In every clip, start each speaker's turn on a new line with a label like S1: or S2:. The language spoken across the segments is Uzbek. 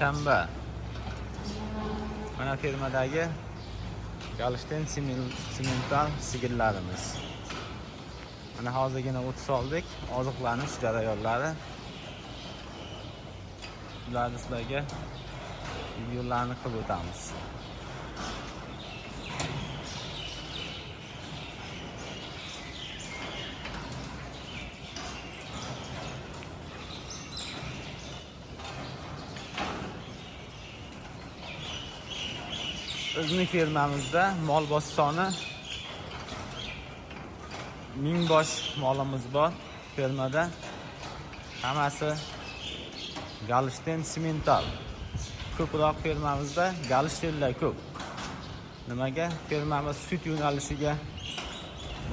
S1: seshanba. Mana fermadagi Galishten simental sigirlarimiz. Mana hozirgina o't soldik. Oziqlanish jarayonlari. Ularni sizlarga videolarni qilib o'tamiz. Bizning fermamizda mol bosh soni 1000 bosh molimiz bor. Fermada hammasi Galishten simental. Ko'proq fermamizda Galishtenlar ko'p. Nimaga? Fermamiz sut yo'nalishiga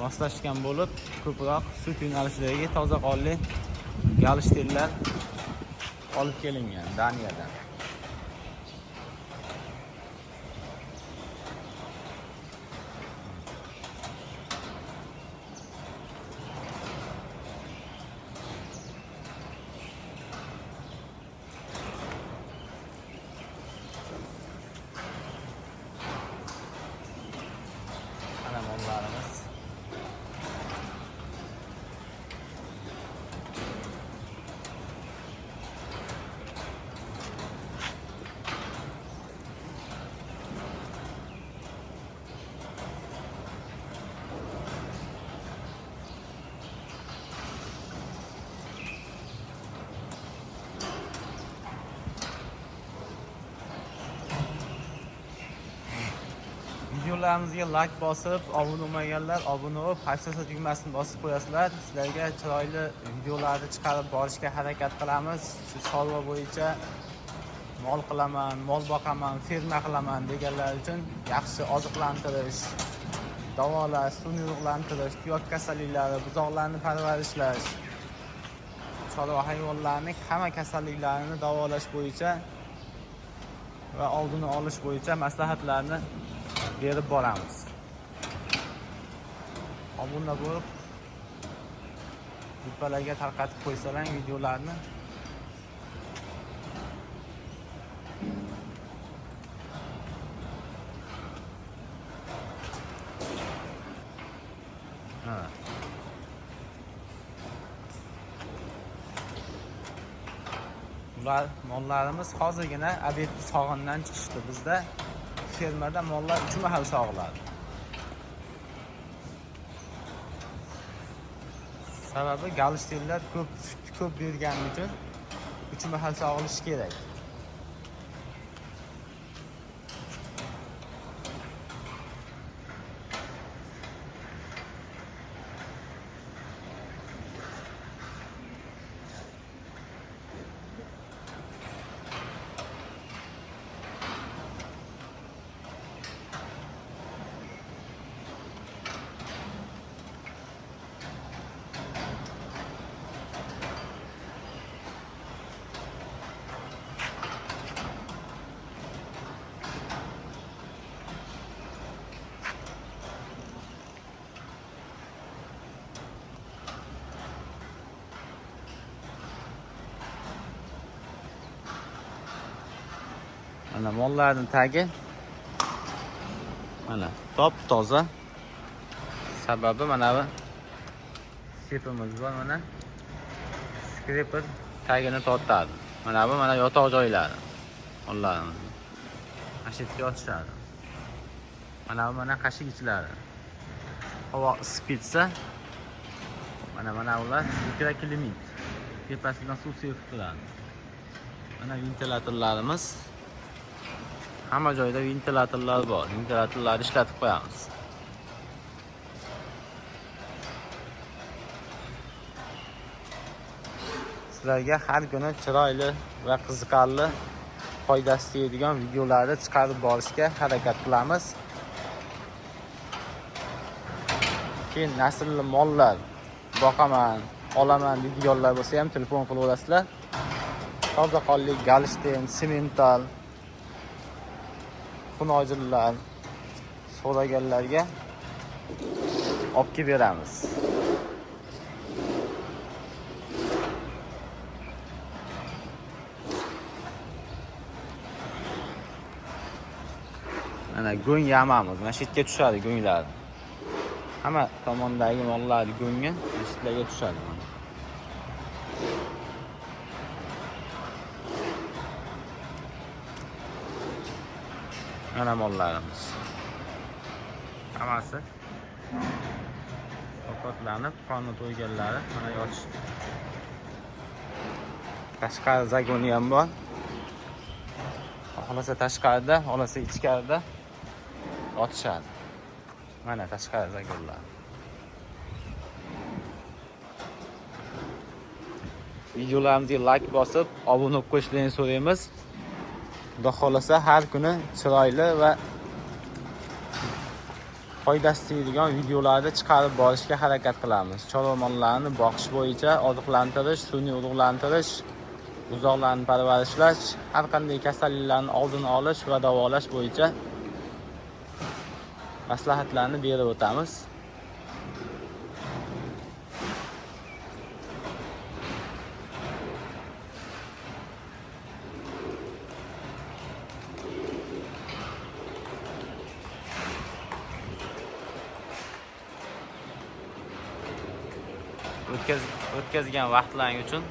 S1: moslashgan bo'lib, ko'proq sut yo'nalishidagi toza qonli Galishtenlar olib kelingan Daniyadan. Mollarimiz videolarimizga like bosib, obuna bo'lmaganlar obuna bo'lib, hashtag tugmasini bosib qo'yasizlar. Sizlarga chiroyli videolarni chiqarib borishga harakat qilamiz. Shu chorva bo'yicha mol qilaman, mol boqaman, ferma qilaman deganlar uchun yaxshi oziqlantirish, davolash, sun'iy urug'lantirish, tuyoq kasalliklari, buzoqlarni parvarishlash, chorva hayvonlarning hamma kasalliklarini davolash bo'yicha va oldini olish bo'yicha maslahatlarni berib boramiz. Obuna bo'lib, gruppalarga tarqatib qo'ysalang videolarni. Ular mollarimiz hozirgina obed sog'indan chiqishdi. Bizda fermada mollar 3 mahal sog'iladi. Sababi Galishtenlar ko'p bergani uchun 3 mahal sog'ilishi kerak. Mana mollarning tagi mana top toza. Sababi mana bu sepimiz bor, mana skreper tagini tortadi. Mana bu mana yotoq joylari mollarimiz. Qashibga yotishadi. Mana bu mana qashik ichlari. Havo isib mana ular mikroklimat. Tepasidan suv sepib turadi. Mana ventilatorlarimiz. Hamma joyda ventilatorlar bor. Ventilatorlarni ishlatib qo'yamiz. Sizlarga har kuni chiroyli va qiziqarli, foydasi tegadigan videolarni chiqarib borishga harakat qilamiz. Keyin naslli mollar boqaman, olaman videolar bo'lsa ham telefon qilib olasizlar. Toza qonli Galishten, simental xunojillar so'raganlarga olib kelib beramiz. Mana go'ng yamamiz. Mana shu yerga tushadi go'nglar. Hamma tomondagi mollarning go'ngi ishlarga tushadi. Mana mollarimiz. Hammasi ovqatlanib, qonni to'yganlari mana yotishdi. Tashqari zagoni ham bor. Xohlasa tashqarida, xohlasa ichkarida otishadi. Mana tashqari zagonlar. Videolarimizga like bosib, obuna bo'lib qo'yishlarini so'raymiz. Xudo xolasa har kuni chiroyli va foydasi tegadigan videolarni chiqarib borishga harakat qilamiz. Chorva mollarni boqish bo'yicha oziqlantirish, sun'iy urug'lantirish, buzoqlarni parvarishlash, har qanday kasalliklarni oldini olish va davolash bo'yicha maslahatlarni berib o'tamiz. O'tkazgan vaqtlaring uchun